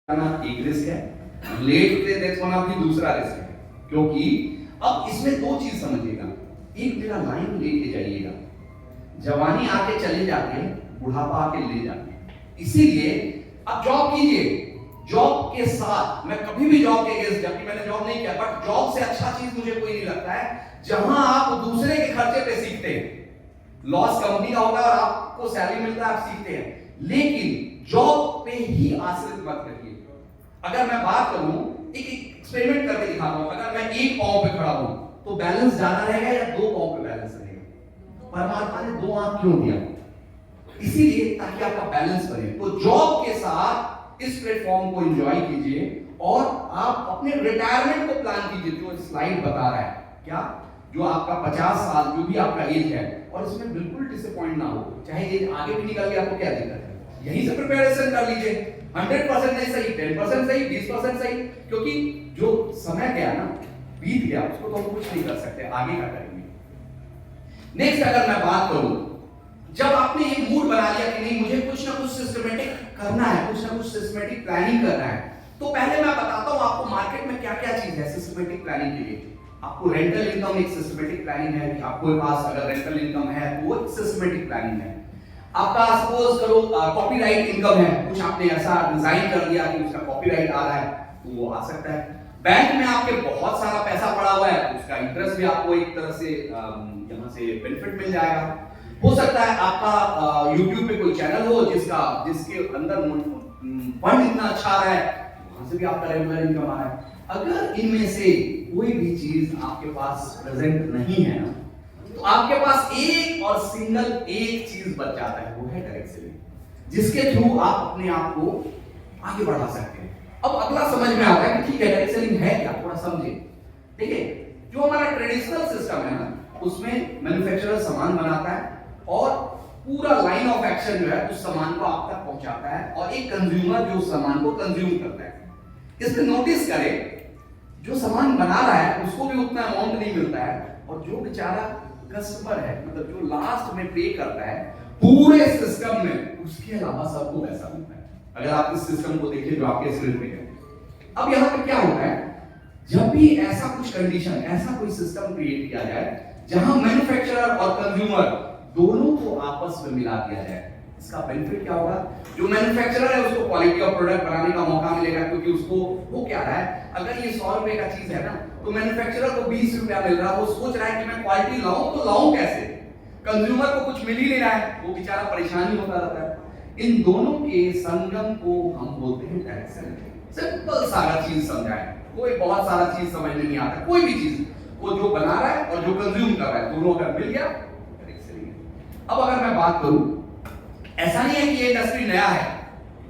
एक रिस्क है, लेट पे डेथ होना भी दूसरा रिस्क है। क्योंकि अब इसमें दो चीज समझिएगा, एक मेरा लाइन लेके जाइएगा, जवानी आके चले जाते हैं, बुढ़ापा आके ले जाते हैं। इसीलिए अब जॉब कीजिए, जॉब के साथ मैं कभी भी जॉब के अगेंस्ट, जबकि मैंने जॉब नहीं किया, बट जॉब से अच्छा चीज मुझे कोई नहीं लगता है जहां आप दूसरे के खर्चे पे सीखते हैं। लॉस कंपनी का होगा और आपको सैलरी मिलता है, आप सीखते हैं, लेकिन जॉब पे ही आश्रित मत रहिए। अगर मैं बात करूं, एक एक्सपेरिमेंट करके दिखा रहा हूं, अगर मैं एक पांव पे खड़ा हूं तो बैलेंस ज्यादा रहेगा या दो पांव पे बैलेंस रहेगा? परमात्मा ने दो आंख क्यों दिया? इसीलिए ताकि आपका बैलेंस बने। तो जॉब के साथ इस प्लेटफॉर्म को एंजॉय कीजिए और आप अपने रिटायरमेंट को प्लान कीजिए। जो स्लाइड बता रहा है क्या, जो आपका 50 साल जो भी आपका एज है, और इसमें बिल्कुल डिसअपॉइंट ना हो, चाहे एज आगे भी निकल गया आपको क्या दिक्कत है, यहीं से प्रिपरेशन कर लीजिए। 100% नहीं सही, 10% सही, 20% सही, क्योंकि जो समय गया ना, बीत गया, उसको तो हम कुछ नहीं कर सकते, आगे का करेंगे। नेक्स्ट अगर मैं बात करूं, जब आपने ये मूड बना लिया कि नहीं मुझे कुछ ना कुछ सिस्टमेटिक करना है, कुछ ना कुछ सिस्टमेटिक प्लानिंग करना है, तो पहले मैं बताता हूं आपको मार्केट में क्या क्या चीज है सिस्टमेटिक प्लानिंग के लिए। आपको रेंटल इनकम एक सिस्टमेटिक प्लानिंग है कि आपके पास अगर रेंटल इनकम है तो वो सिस्टमेटिक प्लानिंग है। आपका सपोज करो कॉपीराइट इनकम है, कुछ आपने ऐसा डिजाइन कर दिया कि उसका कॉपीराइट आ रहा है, तो वो आ सकता है। बैंक में आपके बहुत सारा पैसा पड़ा हुआ है, उसका इंटरेस्ट भी आपको एक तरह से यहां से बेनिफिट मिल जाएगा। हो सकता है आपका YouTube पे कोई चैनल हो जिसके अंदर फंड इतना अच्छा आ रहा है, वहां से भी आपका रेगुलर इनकम आ रहा है। अगर इनमें से कोई भी चीज आपके पास प्रेजेंट नहीं है ना, तो आपके पास एक और सिंगल एक चीज बच जाता है, वो है डायरेक्ट सेलिंग, जिसके थ्रू आप अपने आप को आगे बढ़ा सकते हैं। अब अगला समझ में आता है कि ठीक है डायरेक्ट सेलिंग है क्या, थोड़ा समझे। देखिए, जो हमारा ट्रेडिशनल सिस्टम है ना, उसमें मैन्युफैक्चरर सामान बनाता है और पूरा लाइन ऑफ एक्शन जो है उस सामान को आप तक पहुंचाता है, और एक कंज्यूमर जो उस सामान को कंज्यूम करता है। इसमें नोटिस करें, जो सामान बना रहा है उसको भी उतना अमाउंट नहीं मिलता है, और जो बेचारा कस्टमर है, मतलब जो लास्ट में पे करता है पूरे सिस्टम में, उसके अलावा सबको पैसा मिलता है। अगर आप इस सिस्टम को देखिए जो आपके स्क्रीन पे है। अब यहां पे क्या होता है, जब भी ऐसा कुछ कंडीशन, ऐसा कोई सिस्टम क्रिएट किया जाए जहां मैन्युफैक्चरर और कंज्यूमर दोनों को आपस में मिला दिया जाए, इसका बेनिफिट क्या होगा? जो मैन्युफैक्चरर है उसको क्वालिटी ऑफ प्रोडक्ट बनाने का मौका मिलेगा, क्योंकि उसको वो क्या रहा है, अगर ये 100 रुपए का चीज है ना, तो मैन्युफैक्चरर को 20 रुपया मिल रहा है, वो सोच रहा है कि मैं क्वालिटी लाऊं तो लाऊं कैसे, कंज्यूमर को कुछ मिल ही नहीं रहा है, वो बेचारा परेशानी होता रहता है। इन दोनों के संगम को हम बोलते हैं डायरेक्ट सेलिंग। सिंपल सारा चीज समझाएं, कोई बहुत सारा चीज समझ नहीं आता, कोई भी चीज, वो जो बना रहा है और जो कंज्यूम कर रहा है, दोनों अगर मिल गया डायरेक्ट सेलिंग। अब अगर मैं बात करूं, ऐसा नहीं है कि ये इंडस्ट्री नया है,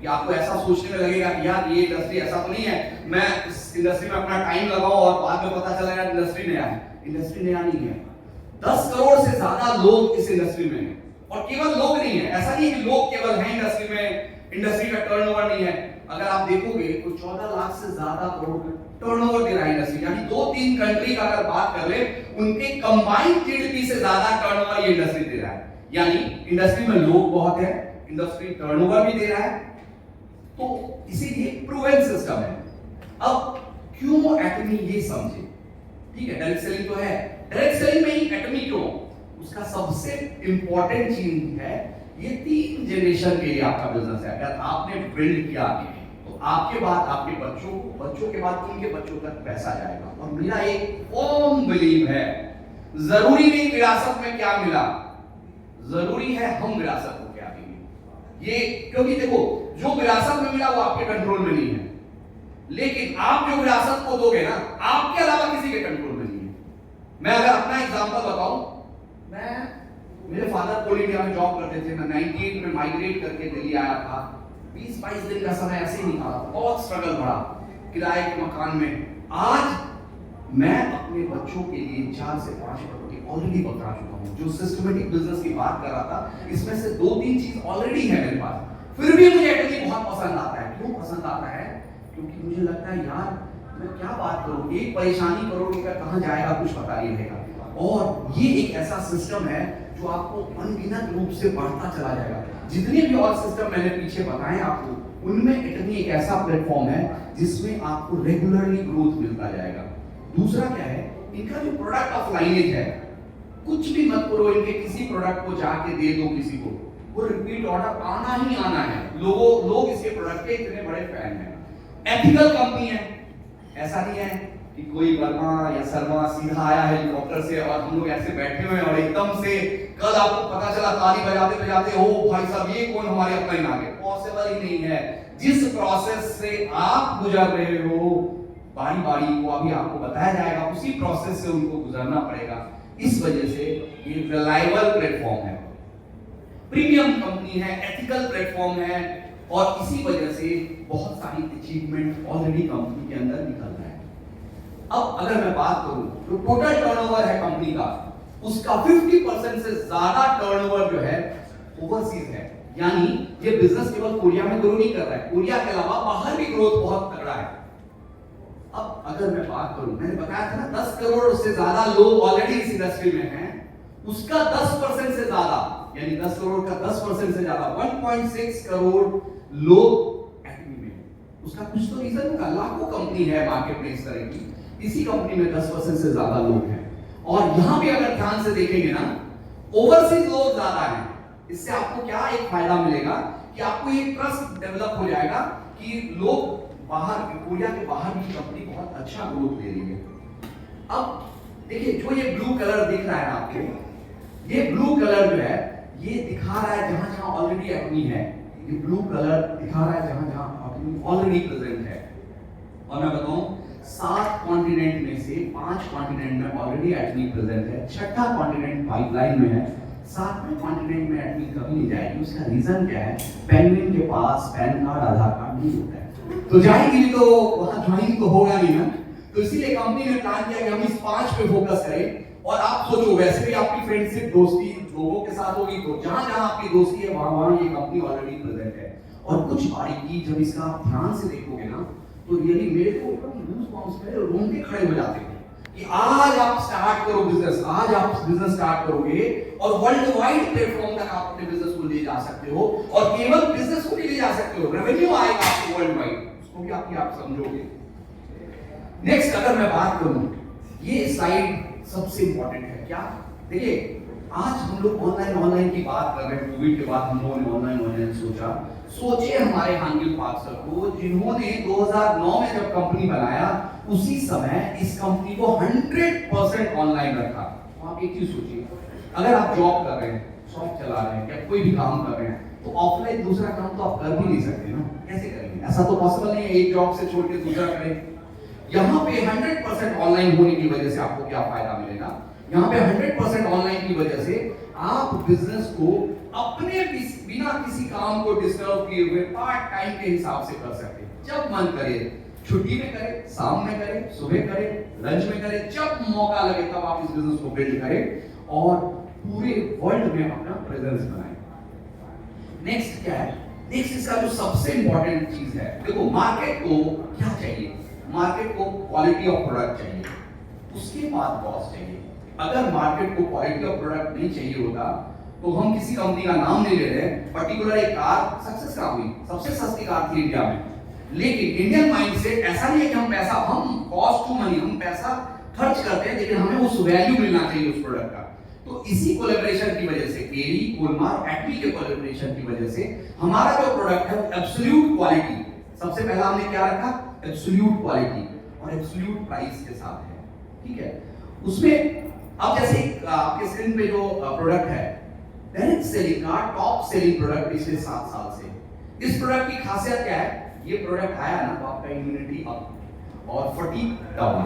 कि आपको ऐसा सोचने में लगेगा कि यार ये इंडस्ट्री ऐसा तो नहीं है, मैं इस इंडस्ट्री में अपना टाइम लगाऊं और बाद में पता चला यार इंडस्ट्री नया है। इंडस्ट्री नया नहीं है, 10 करोड़ से ज्यादा लोग इस इंडस्ट्री में हैं, और केवल लोग नहीं है, ऐसा नहीं है कि लोग केवल हैं इंडस्ट्री में, इंडस्ट्री का टर्नओवर नहीं है। अगर आप देखोगे तो 14 लाख से ज्यादा करोड़ टर्नओवर दे रहा है इंडस्ट्री, यानी 2-3 कंट्री का अगर बात कर ले, उनके कंबाइंड जीडीपी से ज्यादा टर्नओवर ये इंडस्ट्री दे रहा है। यानी इंडस्ट्री में लोग बहुत है, इंडस्ट्री टर्नओवर भी दे रहा है, तो इसीलिए प्रूवन सिस्टम है। अब क्यों एटमी, ये समझे, ठीक है, डायरेक्ट सेलिंग तो है, डायरेक्ट सेलिंग में ही एटमी क्यों? उसका सबसे इंपॉर्टेंट चीज है, ये 3 जनरेशन के लिए आपका बिजनेस है। अगर आपने बिल्ड किया तो आपके बाद आपके बच्चों को, बच्चों के बाद उनके बच्चों तक पैसा जाएगा। और मेरा एक फर्म बिलीव है, जरूरी नहीं विरासत में क्या मिला, जरूरी है हम विरासत को क्या देंगे। ये क्योंकि देखो, जो विरासत में मिला वो आपके कंट्रोल में नहीं है, लेकिन आप जो विरासत को दोगे ना, आपके अलावा किसी के कंट्रोल में नहीं है। मैं अगर अपना एग्जांपल बताऊं, मेरे फादर कोल इंडिया में जॉब करते थे, मैं 98 में माइग्रेट करके दिल्ली आया था। 20-22 दिन का समय ऐसे ही निकाला, बहुत स्ट्रगल पड़ा किराए के मकान में। आज मैं अपने बच्चों के लिए 4 से 5 प्रॉपर्टी ऑलरेडी बता चुका हूं। जो सिस्टमेटिक बिजनेस की बात कर रहा था, इसमें से 2-3 चीज ऑलरेडी है मेरे पास। फिर भी मुझे एक्चुअली बहुत पसंद आता है। क्यों पसंद आता है? क्योंकि मुझे लगता है यार मैं क्या बात करूं, एक परेशानी करोड़ रुपया कहां जाएगा कुछ पता नहीं रहेगा। और ये एक ऐसा सिस्टम है जो आपको अनगिनत रूप से बढ़ता चला जाएगा। जितने भी और सिस्टम मैंने पीछे बताए आपको, उनमें एटमी एक ऐसा प्लेटफॉर्म है जिसमें आपको रेगुलरली ग्रोथ मिलता जाएगा। दूसरा क्या है, इनका जो प्रोडक्ट ऑफ लाइनेज है, कुछ भी मत करो, इनके किसी प्रोडक्ट को जाके दे दो किसी को, वो रिपीट ऑर्डर आना ही आना है। लोग इसके प्रोडक्ट के इतने बड़े फैन हैं। एथिकल कंपनी है, ऐसा नहीं है कि कोई वर्मा या शर्मा सीधा आया हेलीकॉप्टर से और हम लोग ऐसे बैठे हुए हैं और एकदम से कल आपको पता चला ताली बजाते बजाते, ओ भाई साहब ये कौन हमारे अपना ही आ गए। पॉसिबल ही नहीं है। जिस प्रोसेस से आप गुजर रहे हो बारी बारी, वो अभी आपको बताया जाएगा, उसी प्रोसेस से उनको गुजरना पड़ेगा। इस वजह से ये रिलायबल प्लेटफॉर्म है, प्रीमियम कंपनी है, एथिकल प्लेटफॉर्म है, और इसी वजह से बहुत सारी अचीवमेंट ऑलरेडी कंपनी के अंदर निकल रहा है। अब अगर मैं बात करूं तो टोटल टर्नओवर है कंपनी का, उसका 50% से ज्यादा टर्नओवर जो है ओवरसीज है। यानी ये बिजनेस केवल कोरिया में ग्रो नहीं कर रहा है, कोरिया के अलावा बाहर भी ग्रोथ बहुत तगड़ा है। अब अगर मैं बात करूं, मैंने बताया था ना 10 करोड़ से ज्यादा लोग ऑलरेडी इस इंडस्ट्री में हैं, उसका 10% से ज्यादा, यानी 10 करोड़ का 10% से ज्यादा 1.6 करोड़ लोग एक्टिव में। उसका कुछ तो रीजन होगा, लाखों कंपनी है मार्केट में इस तरह की, इसी कंपनी में 10% से ज्यादा लोग हैं। और यहां भी अगर ध्यान से देखेंगे ना, ओवरसीज लोग ज्यादा हैं। इससे आपको क्या एक फायदा मिलेगा कि आपको ये ट्रस्ट डेवलप हो जाएगा कि लोग बाहर, कोरिया के बाहर भी कंपनी बहुत अच्छा ग्रोथ ले रही है। अब देखिए, जो ये ब्लू कलर दिख रहा है ना आपको, ये ब्लू कलर जो है ये दिखा रहा है जहां जहां ऑलरेडी एक्नी है। ये ब्लू कलर दिखा रहा है जहां जहां एक्नी ऑलरेडी प्रेजेंट है। और मैं बताऊं, 7 कॉन्टिनेंट में से 5 कॉन्टिनेंट में ऑलरेडी एक्नी प्रेजेंट है, छठा कॉन्टिनेंट पाइपलाइन में है, 7वें कॉन्टिनेंट में एक्नी कभी नहीं जाएगी। उसका रीजन क्या है, पेंगुइन के पास पैन कार्ड, आधार कार्ड नहीं होता है, तो जाएगी भी तो वहां ज्वाइन तो होगा नहीं ना। तो इसीलिए कंपनी ने प्लान किया कि हम इस 5 पे फोकस करें। और आप सोचो, वैसे भी आपकी फ्रेंडशिप दोस्ती लोगों के साथ होगी, तो जहां जहां आपकी दोस्ती है वहां वहां ये कंपनी ऑलरेडी प्रेजेंट है। और कुछ बारीकी जब इसका आप ध्यान से देखोगे ना, तो रियली मेरे को एकदम गूज़ बम्प्स, मेरे रोंगटे खड़े हो जाते हैं कि आज आप स्टार्ट करो बिजनेस, आज आप बिजनेस स्टार्ट करोगे और वर्ल्ड वाइड प्लेटफॉर्म तक आप अपने बिजनेस को ले जा सकते हो। और केवल बिजनेस को नहीं ले जा सकते हो, रेवेन्यू आएगा आपको वर्ल्ड वाइड, उसको भी आप समझोगे। नेक्स्ट अगर मैं बात करूं, ये स्लाइड सबसे इंपॉर्टेंट है। क्या, देखिए आज हम लोग ऑनलाइन की बात कर रहे हैं। कोविड के बाद हम लोगों ने ऑनलाइन सोचे हमारे हांगिल पार्सर को, जिन्होंने 2009 में जब कंपनी बनाया, उसी समय इस कंपनी को 100% ऑनलाइन रखा। तो आप एक चीज सोचिए, अगर आप जॉब कर रहे हैं, शॉप चला रहे हैं या कोई भी काम कर रहे हैं, तो ऑफलाइन दूसरा काम तो आप कर भी नहीं सकते ना, कैसे करेंगे? ऐसा तो पॉसिबल नहीं है एक जॉब से छोड़ के दूसरा करें। यहाँ पे 100% ऑनलाइन होने की वजह से आपको क्या फायदा मिलेगा? यहाँ पे 100% ऑनलाइन की वजह से आप बिजनेस को अपने बिना किसी काम को डिस्टर्ब किए हुए पार्ट टाइम के हिसाब से कर सकते हैं। जब मन करे, छुट्टी में करे, शाम में करे, सुबह करे, लंच में करे, जब मौका लगे तब आप इस बिजनेस को बिल्ड करें और पूरे वर्ल्ड में अपना प्रेजेंस बनाएं। नेक्स्ट क्या है? नेक्स्ट इसका जो सबसे इंपॉर्टेंट चीज है, देखो मार्केट को क्या चाहिए? मार्केट को क्वालिटी ऑफ प्रोडक्ट चाहिए, उसके बाद कॉस्ट चाहिए। अगर मार्केट को क्वालिटी ऑफ प्रोडक्ट नहीं चाहिए होता तो हम किसी कंपनी का नाम नहीं ले रहे, पर्टिकुलर एक कार सक्सेस कहाँ हुई? सबसे सस्ती कार थी इंडिया में। लेकिन इंडियन माइंडसेट ऐसा नहीं है कि हम कॉस्ट टू मनी, हम पैसा खर्च करते हैं लेकिन हमें उस वैल्यू मिलना चाहिए उस प्रोडक्ट का। तो इसी कोलैबोरेशन की वजह से, केरी, कोलमार, एटमी के कोलैबोरेशन की वजह से हमारा जो प्रोडक्ट है एब्सोल्यूट क्वालिटी, सबसे पहला हमने क्या रखा? एब्सोल्यूट क्वालिटी और एब्सोल्यूट प्राइस के साथ है। ठीक है, उसमें अब जैसे आपके स्क्रीन पे जो प्रोडक्ट है, डायरेक्ट सेलिंग का टॉप सेलिंग प्रोडक्ट पिछले 7 साल से। इस प्रोडक्ट की खासियत क्या है? ये प्रोडक्ट आया ना तो आपका इम्यूनिटी अप और फटीग डाउन।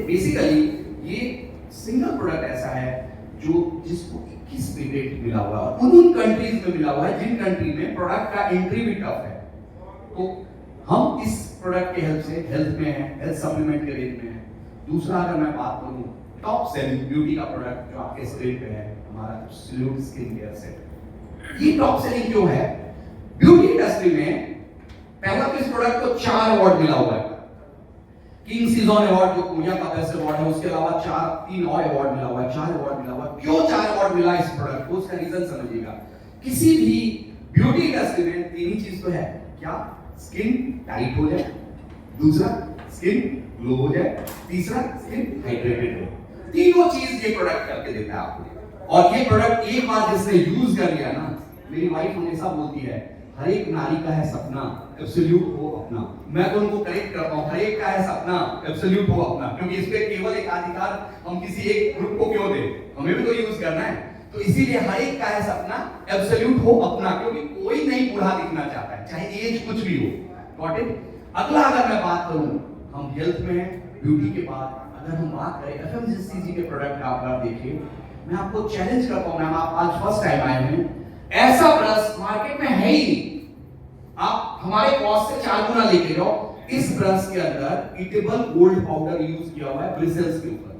बेसिकली ये सिंगल प्रोडक्ट ऐसा है जिसको 21 पेटेंट मिला हुआ है, उन कंट्रीज में मिला हुआ है जिन कंट्री में प्रोडक्ट का एंट्री भी टफ है। तो हम इस प्रोडक्ट के हेल्प से हेल्थ में है, हेल्थ सप्लीमेंट के रेंज में है। दूसरा अगर मैं बात करूं, टॉप सेलिंग ब्यूटी का प्रोडक्ट जो आपके स्क्रीन पे है, हमारा एब्सोल्यूट स्किन केयर सेट। ये टॉप सेलिंग क्यों है? ब्यूटी इंडस्ट्री में पहला तो इस प्रोडक्ट को 4 अवार्ड मिला हुआ है। किंग सीजन अवार्ड जो कोरिया का बेस्ट अवार्ड है, उसके अलावा 3 और अवार्ड मिला हुआ है, 4 अवार्ड मिला हुआ है। क्यों 4 अवार्ड मिला इस प्रोडक्ट को? उसका रीजन समझिएगा। किसी भी ब्यूटी इंडस्ट्री में 3 ही चीज तो है, क्या? स्किन टाइट हो जाए, दूसरा स्किन ग्लो हो जाए, तीसरा स्किन हाइड्रेटेड हो। तीनों चीज ये प्रोडक्ट करके देता है आपको। और ये प्रोडक्ट एक बार जिसने यूज कर लिया ना, मेरी वाइफ हमेशा बोलती है हर एक नारी का है सपना एब्सोल्यूट हो अपना। मैं तो उनको करेक्ट करता हूं, हर एक का है सपना एब्सोल्यूट हो अपना, क्योंकि इस पे केवल एक अधिकार हम किसी एक ग्रुप को क्यों दें, हमें भी तो यूज करना है। तो इसीलिए हर एक का है सपना एब्सोल्यूट हो अपना, क्योंकि कोई नहीं बूढ़ा दिखना चाहता है, चाहे एज कुछ भी हो। Got it? अगला अगर मैं बात करूं, हम हेल्थ में हैं, ब्यूटी के बाद अगर हम बात करें एफएमसीजी के प्रोडक्ट आप अगर देखिए, मैं आपको चैलेंज करता हूं, मैम आप आज फर्स्ट टाइम आए हैं, ऐसा ब्रश मार्केट में है ही नहीं। आप हमारे कॉस्ट से 4 गुना लेके जाओ, इस ब्रश के अंदर ईटेबल गोल्ड पाउडर यूज किया हुआ है ब्रिजल्स के ऊपर।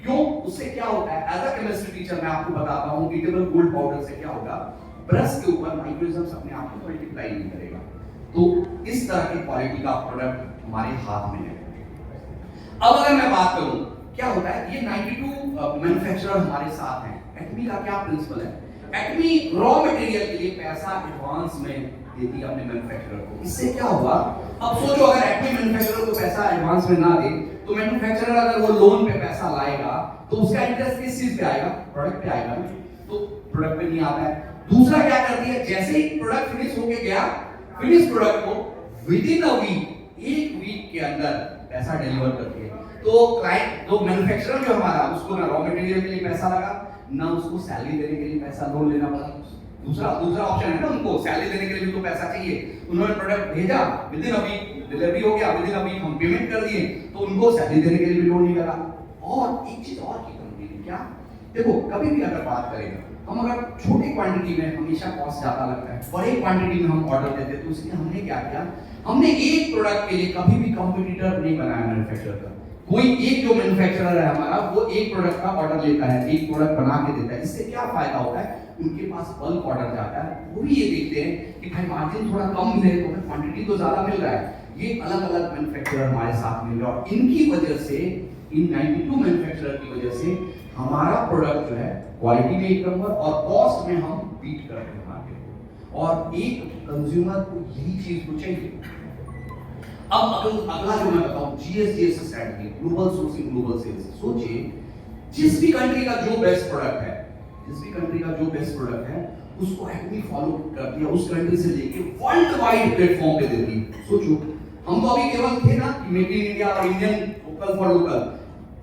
क्यों? उससे क्या होता है, एज अ केमिस्ट्री टीचर मैं आपको बताता हूं ईटेबल गोल्ड पाउडर से क्या होगा, ब्रश के ऊपर माइक्रोइज्म्स अपने आप को मल्टीप्लाई नहीं करेगा। तो इस तरह की क्वालिटी का प्रोडक्ट हमारे हाथ में है। अब अगर मैं बात करूं क्या होता है, ये 92 मैन्युफैक्चरर हमारे साथ हैं। एक्मी का क्या प्रिंसिपल है, एक्मी रॉ मटेरियल के लिए पैसा एडवांस में देती है अपने मैन्युफैक्चरर को। इससे क्या हुआ, अब सोचो अगर एक्मी मैन्युफैक्चरर को पैसा एडवांस में ना दे तो मैन्युफैक्चरर अगर वो लोन पे पैसा लाएगा तो उसका इंटरेस्ट किस चीज पे आएगा, प्रोडक्ट पे आएगा, तो प्रोडक्ट पे नहीं आता है। दूसरा क्या करती है, जैसे ही प्रोडक्ट फिनिश होके गया, फिनिश प्रोडक्ट को विद इन अ वीक, एक वीक के अंदर पैसा डिलीवर करती है। तो क्लाइंट जो मैन्युफैक्चरर जो हमारा, उसको ना रॉ मटेरियल के लिए पैसा लगा, ना उसको सैलरी देने के लिए पैसा लोन लेना पड़ा। दूसरा ऑप्शन है ना, उनको सैलरी देने के लिए भी तो पैसा चाहिए। उन्होंने प्रोडक्ट भेजा, within a week delivery हो गया, विद इन अ वीक हम पेमेंट कर दिए, तो उनको सैलरी देने के लिए भी लोन नहीं लगा। और एक चीज और की कंपनी ने क्या, देखो कभी भी अगर बात करेगा, हम अगर छोटी क्वांटिटी में हमेशा कॉस्ट ज्यादा लगता है, बड़े क्वांटिटी में हम ऑर्डर देते हैं, तो इसलिए हमने क्या किया, हमने एक प्रोडक्ट के लिए कभी भी कंपटीटर नहीं बनाया मैन्युफैक्चरर का। कोई एक जो मैन्युफैक्चरर है हमारा, वो एक प्रोडक्ट का ऑर्डर लेता है, एक प्रोडक्ट बना के देता है। इससे क्या फायदा होता है, उनके पास बल्क ऑर्डर जाता है, वो भी ये देखते हैं कि भाई मार्जिन थोड़ा कम मिले तो हमें क्वांटिटी तो ज्यादा मिल रहा है। ये अलग अलग मैन्युफैक्चरर हमारे साथ मिल रहे हैं, और इनकी वजह से, इन 92 मैन्युफैक्चरर की वजह से हमारा प्रोडक्ट जो है क्वालिटी में एक नंबर और कॉस्ट में हम बीट कर रहे हैं मार्केट को। और एक कंज्यूमर को यही चीज को चाहिए। अब अगला जो मैं बताऊं, GSGS strategy, global sourcing global sales. सोचिए जिस भी कंट्री का जो बेस्ट प्रोडक्ट है, जिस भी कंट्री का जो बेस्ट प्रोडक्ट है, उसको एक्टिवली फॉलो करती है, उस कंट्री से लेके वर्ल्ड वाइड प्लेटफॉर्म पे देती है। सोचो हम तो अभी केवल थे ना कि मेक इन इंडिया और Indian local for local,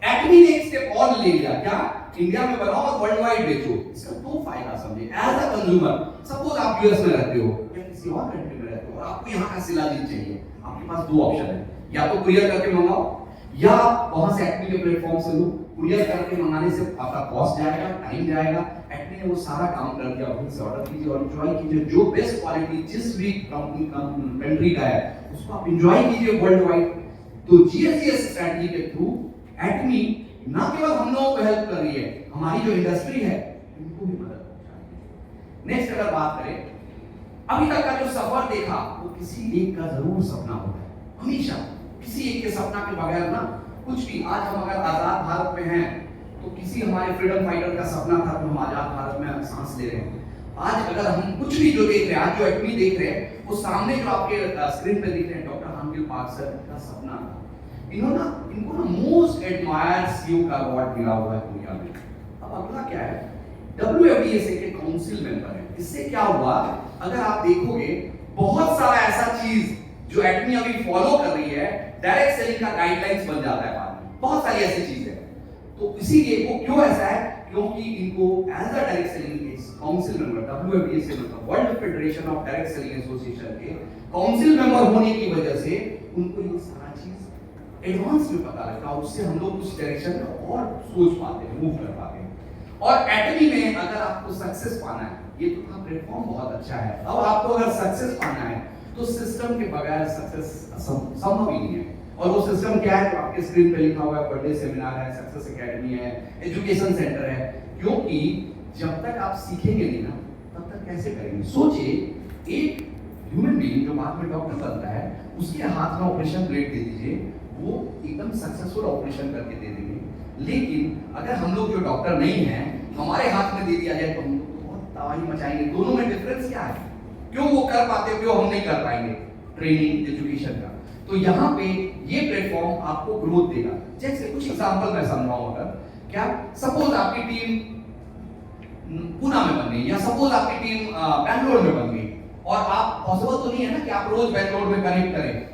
actively ने एक स्टेप और ले लिया, क्या, इंडिया में बनाओ और वर्ल्ड वाइड बेचो। इसका दो फायदा समझे एज अ कंज्यूमर। सपोज आप यूएस में रहते हो या किसी और कंट्री में रहते हो और आपको यहाँ का शिलाजीत चाहिए, आपके पास दो ऑप्शन है, या तो कुरियर करके मंगाओ या वहां से एक्टिव के प्लेटफॉर्म से लो। कुरियर करके मंगाने से आपका कॉस्ट जाएगा, टाइम जाएगा, एक्टिव ने वो सारा काम कर दिया, फिर से ऑर्डर कीजिए और एंजॉय कीजिए। जो बेस्ट क्वालिटी जिस भी कंट्री का है उसको आप एंजॉय कीजिए वर्ल्ड वाइड। तो जीएसजीएस स्ट्रेटजी के थ्रू एक्टिव ना केवल हम लोगों को हेल्प कर रही है, हमारी जो इंडस्ट्री है उनको भी मदद पहुंचा रही है। नेक्स्ट अगर बात करें, अभी तक का जो सफर देखा वो किसी एक का जरूर सपना होता है, हमेशा किसी एक के सपना के बगैर ना कुछ भी। आज हम अगर आजाद भारत में हैं तो किसी हमारे फ्रीडम फाइटर का सपना था तो हम आजाद भारत में सांस ले रहे हैं। आज अगर हम कुछ भी जो देख रहे हैं, आज जो एक्टिव देख रहे हैं, वो सामने जो आपके स्क्रीन पे दिख रहे हैं, डॉक्टर हामिद पार्क सर का सपना था। इनको ना मोस्ट एडमायर्ड सीईओ का अवार्ड मिला हुआ है दुनिया में। अब अगला क्या है, WFDA के काउंसिल मेंबर है। इससे क्या हुआ, अगर आप देखोगे बहुत सारा ऐसा चीज जो एडमी अभी फॉलो कर रही है, डायरेक्ट सेलिंग का गाइडलाइंस बन जाता है बाद में, बहुत सारी ऐसी चीजें। तो इसीलिए वो क्यों ऐसा है, क्योंकि इनको as a direct selling council member, WFDA से मतलब world federation of direct selling association के काउंसिल मेंबर होने की वजह से उनको ये सारा चीज एडवांस में पता लगता है, उससे हम लोग उस डायरेक्शन में और सोच पाते हैं, मूव कर पाते हैं। और एटमी में अगर आपको सक्सेस पाना है, ये तो प्लेटफॉर्म बहुत अच्छा है। अब आपको अगर सक्सेस पाना है तो सिस्टम के बगैर सक्सेस संभव ही नहीं है। और वो सिस्टम क्या है, तो आपके स्क्रीन पे लिखा हुआ है, बर्थडे सेमिनार है, सक्सेस एकेडमी है, एजुकेशन सेंटर है। क्योंकि जब तक आप सीखेंगे नहीं ना, तब तक कैसे करेंगे। सोचिए एक ह्यूमन बीइंग जो बाद में डॉक्टर बनता है, उसके हाथ में ऑपरेशन प्लेट दे दीजिए, वो एकदम सक्सेसफुल ऑपरेशन करके दे देंगे। लेकिन अगर हम लोग जो डॉक्टर नहीं हैं, हमारे हाथ में दे दिया जाए तो हम बहुत तबाही मचाएंगे। दोनों में डिफरेंस क्या है, क्यों वो कर पाते, क्यों हम नहीं कर पाएंगे, ट्रेनिंग एजुकेशन का। तो यहाँ पे ये प्लेटफॉर्म आपको ग्रोथ देगा। जैसे कुछ एग्जांपल मैं समझाऊं, अगर क्या सपोज आपकी टीम पुणे में बन गई, या सपोज आपकी टीम बैंगलोर में बन गई, और आप पॉसिबल तो नहीं है ना कि आप रोज बैंगलोर में कनेक्ट करें।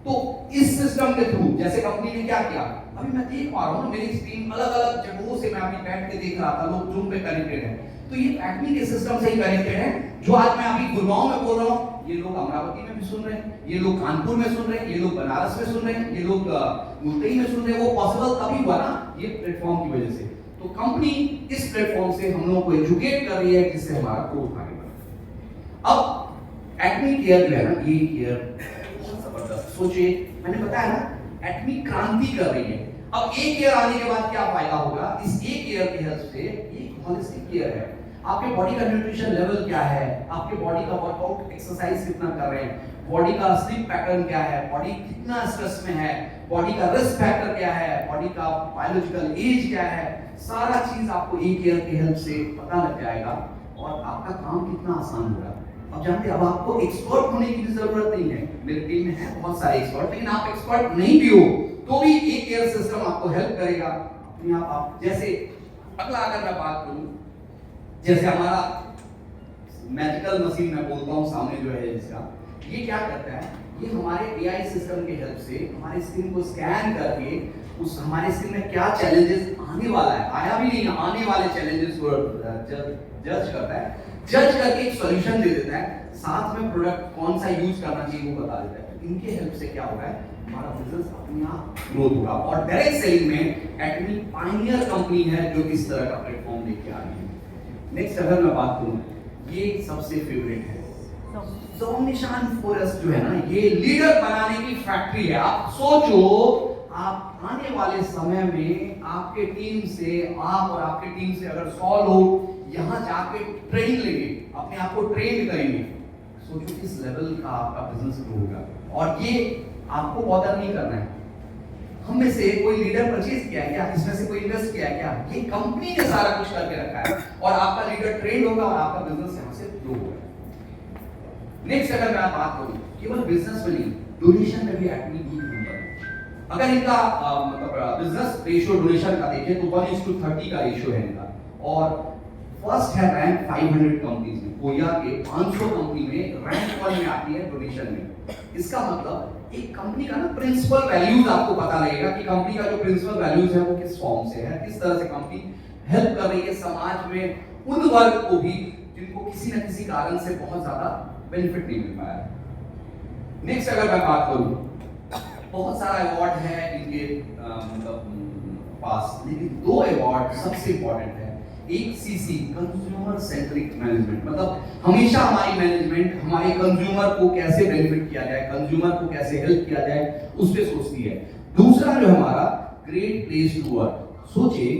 तो इस सिस्टम के थ्रू जैसे कंपनी ने क्या किया, अभी मैं देख पा रहा हूँ मेरी टीम अलग अलग जगहों से, मैं अभी बैठ के देख रहा था, लोग जूम पे कनेक्टेड है। तो ये पैटनी के सिस्टम से ही कनेक्टेड है। जो आज मैं अभी गुड़गांव में बोल रहा हूँ, ये लोग अमरावती में भी सुन रहे हैं, ये लोग कानपुर में सुन रहे हैं, ये लोग बनारस में सुन रहे हैं, ये लोग मुंबई में सुन रहे हैं। वो पॉसिबल तभी हुआ ना ये प्लेटफॉर्म की वजह से। तो कंपनी इस प्लेटफॉर्म से हम लोगों को एजुकेट कर रही है, जिससे हमारा ग्रोथ आएगा। अब एक्मी केयर जो है ना, ये केयर बहुत जबरदस्त, सोचिए मैंने बताया ना एक्मी क्रांति कर रही है। अब एक केयर आने के बाद क्या फायदा होगा, इस एक केयर की हेल्प से, एक होलिस्टिक केयर है, आपके बॉडी का न्यूट्रिशन लेवल क्या है, आपके बॉडी का वर्कआउट एक्सरसाइज कितना कर रहे हैं, बॉडी का स्लीप पैटर्न क्या है, बॉडी कितना स्ट्रेस में है, बॉडी का रिस्क फैक्टर क्या है, बॉडी का बायोलॉजिकल एज क्या है, सारा चीज आपको एक केयर की हेल्प से पता लग जाएगा और आपका काम कितना आसान होगा। अब जानते हैं, अब आपको एक्सपर्ट होने की भी जरूरत नहीं है। मेरी टीम में है बहुत सारे एक्सपर्ट, लेकिन आप एक्सपर्ट नहीं भी हो तो भी एक केयर सिस्टम आपको हेल्प करेगा अपने आप। जैसे अगला अगर मैं बात करूं, जैसे हमारा मैजिकल मशीन मैं बोलता हूं सामने जो है इसका, ये क्या करता है, ये हमारे एआई सिस्टम की हेल्प से हमारे स्किन को स्कैन करके उस हमारे स्किन में क्या चैलेंजेस आने वाला है, आया भी नहीं, आने वाले चैलेंजेस को जज करता है, जज करके एक सॉल्यूशन दे देता है, साथ में प्रोडक्ट कौन सा यूज करना चाहिए वो बता देता है। इनके हेल्प से क्या होगा, हमारा बिजनेस अपने आप ग्रोथ होगा। और डायरेक्ट सेलिंग में एक्मी पायनियर कंपनी है जो इस तरह का प्लेटफॉर्म लेके आ रही है। नेक्स्ट अगर मैं बात करूं, ये सबसे फेवरेट है, ज़ोनिशान फॉरेस्ट जो है ना, ये लीडर बनाने की फैक्ट्री है। आप सोचो, आप आने वाले समय में आपके टीम से, आप और आपके टीम से अगर 100 लोग यहाँ जाके ट्रेनिंग लेंगे, अपने आप को ट्रेन करेंगे, सोचो किस लेवल का आपका बिजनेस ग्रो होगा। और ये आपको बॉदर नहीं करना है, हम में से कोई लीडर परचेज किया है क्या, इसमें से कोई इन्वेस्ट किया है क्या, ये कंपनी ने सारा कुछ करके रखा है, और आपका लीडर ट्रेंड होगा और आपका बिजनेस यहाँ से ग्रो होगा। नेक्स्ट अगर मैं बात करूं, केवल बिजनेस में नहीं, डोनेशन में भी एक्मी एक नंबर है। अगर इनका मतलब बिजनेस रेशियो डोनेशन का देखें तो 1:30 का रेशियो है इनका, और फर्स्ट है रैंक 500 कंपनीज में, कोया के 500 कंपनी में रैंक 1 में आती है डोनेशन में। इसका मतलब एक कंपनी का ना प्रिंसिपल वैल्यूज आपको पता लगेगा कि कंपनी का जो प्रिंसिपल वैल्यूज है वो किस फॉर्म से है, किस तरह से कंपनी हेल्प कर रही है समाज में उन वर्ग को भी जिनको किसी न किसी कारण से बहुत ज्यादा बेनिफिट नहीं मिल पाया। नेक्स्ट अगर मैं बात करूं, बहुत सारा अवार्ड है इनके मतलब पास, लेकिन 2 अवार्ड सबसे इंपॉर्टेंट है। एक सीसी कंज्यूमर सेंट्रिक मैनेजमेंट, मतलब हमेशा हमारी मैनेजमेंट हमारे कंज्यूमर को कैसे बेनिफिट किया जाए, कंज्यूमर को कैसे हेल्प किया जाए उस पे सोचती है। दूसरा जो हमारा ग्रेट प्लेस टू वर्क, सोचिए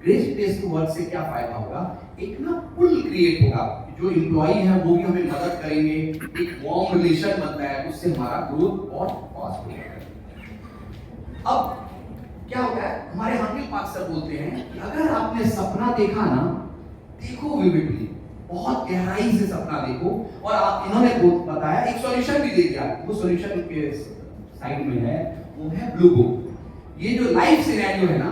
ग्रेट प्लेस टू वर्क से क्या फायदा होगा, एक ना पुल क्रिएट होगा, जो एम्प्लॉई है वो भी हमें मदद करेंगे, एक वार्म रिलेशन बनता है, उससे हमारा ग्रोथ और फास्ट होगा। अब क्या होता है, हमारे हाकिम पाक सर बोलते हैं कि अगर आपने सपना देखा ना, देखो विविडली, बहुत गहराई से सपना देखो। और आप इन्होंने बताया, एक सॉल्यूशन भी दे दिया, वो सॉल्यूशन के साइड में है, वो है ब्लू बुक। ये जो लाइफ सिनेरियो है ना,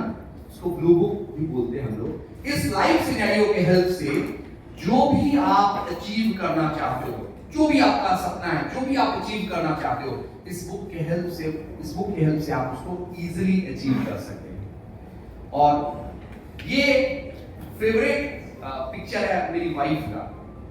उसको ब्लू बुक भी बोलते हैं हम लोग। इस लाइफ सिनेरियो के हेल्प से जो भी आप अचीव करना चाहते हो, जो भी आपका सपना है, जो भी आप अचीव करना चाहते हो, इस बुक के हेल्प से आप उसको इजीली अचीव कर सकते हैं। और ये फेवरेट पिक्चर है मेरी वाइफ का,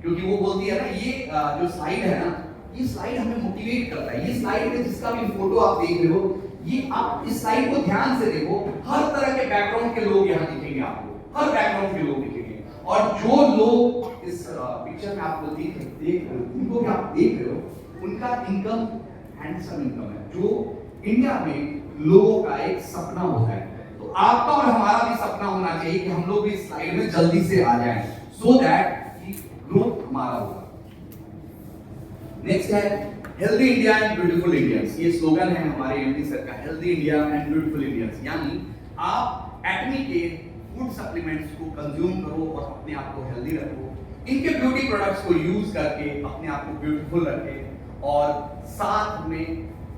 क्योंकि वो बोलती है ना, ये जो स्लाइड है ना, ये स्लाइड हमें मोटिवेट करता है। ये स्लाइड में जिसका भी फोटो आप देख रहे हो, ये आप इस स्लाइड को ध्यान से देखो, हर तरह के बैकग्राउंड के लोग यहाँ दिखेंगे आपको, हर बैकग्राउंड के लोग दिखेंगे। और जो लोग इस पिक्चर में आपको देख रहे हो, उनको भी आप देख रहे हो, उनका इनकम हैंडसम इनकम है, जो इंडिया में लोगों का एक सपना होता है। तो आपका और हमारा भी सपना होना चाहिए कि हम लोग भी इस स्लाइड में जल्दी से आ जाएं, सो दैट कि ग्रोथ हमारा होगा। नेक्स्ट है healthy India and beautiful Indians. ये स्लोगन है हमारे एमडी सर का, healthy India and beautiful Indians, यानी आप एक्मी के फूड सप्लीमेंट्स को कंज्यूम करो और अपने आप को हेल्दी रखो, इनके ब्यूटी प्रोडक्ट्स को यूज करके अपने आप को ब्यूटीफुल रखें और साथ में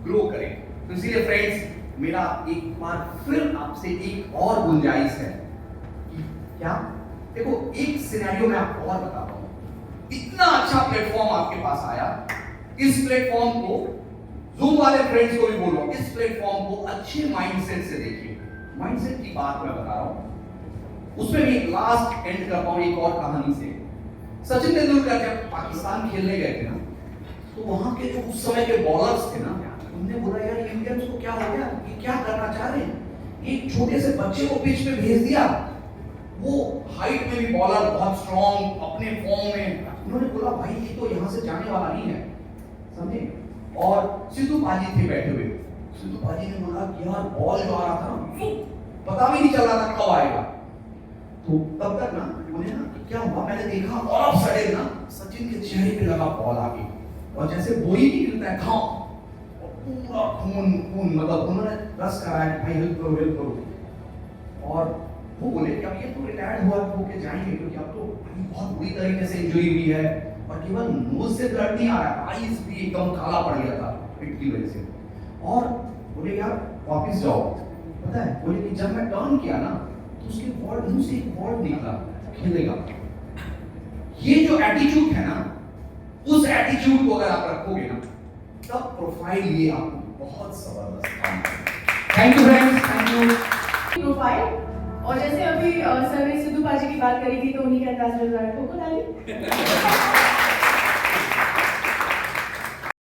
ग्रो करें। तो इसीलिए फ्रेंड्स, मेरा एक बार फिर आपसे एक और गुंजाइश है कि क्या, देखो एक सिनेरियो में आपको और बताता हूं। इतना अच्छा प्लेटफॉर्म आपके पास आया, इस प्लेटफॉर्म को जूम वाले फ्रेंड्स को भी बोलो, इस प्लेटफॉर्म को अच्छे माइंडसेट से देखिए। माइंडसेट की बात मैं बता रहा हूं, उसमें भी लास्ट एंड करता हूं एक और कहानी से। सचिन तेंदुलकर जब पाकिस्तान खेलने गए थे ना, तो वहां के जो उस समय के बॉलर्स थे ना, उन्होंने बोला यार इंडियंस को क्या हो गया, ये क्या करना चाह रहे हैं, एक छोटे से बच्चे को पिच पे भेज दिया, वो हाइट में भी बॉलर बहुत स्ट्रॉन्ग अपने फॉर्म में। उन्होंने बोला भाई ये तो यहाँ से जाने वाला नहीं है, समझे। और सिद्धू पाजी थे बैठे हुए, सिद्धू पाजी ने बोला कि यार बॉल जो आ रहा था ना, पता भी नहीं चल रहा था कब आएगा। तो तब तक ना बोले ना क्या हुआ, मैंने देखा और अब सडन ना सचिन के चेहरे पे लगा बॉल आके, और जैसे बोई निकलता है घाव, पूरा खून खून, मतलब उन्होंने रस कराया भाई हेल्प करो हेल्प करो। और वो बोले कि अब ये तो रिटायर्ड हुआ होके जाएंगे, क्योंकि अब तो बहुत बुरी तरीके से इंजरी हुई है, और केवल नोज से ब्लड नहीं आ रहा, आईज भी एकदम काला पड़ गया था हिट की वजह से। और बोले यार वापस जाओ। पता है बोले कि जब मैं टर्न किया ना, तो उसके बॉल मुंह से एक बॉल निकला, खेलेगा। ये जो एटीट्यूड है ना, उस एटीट्यूड को अगर आप रखोगे ना, तब प्रोफाइल ये आपको बहुत जबरदस्त काम करेगा। Thank you friends, thank you. Profile, और जैसे अभी सर ने सिद्धू पाजी की बात करी थी, तो उन्हीं के अंदाज में को डाली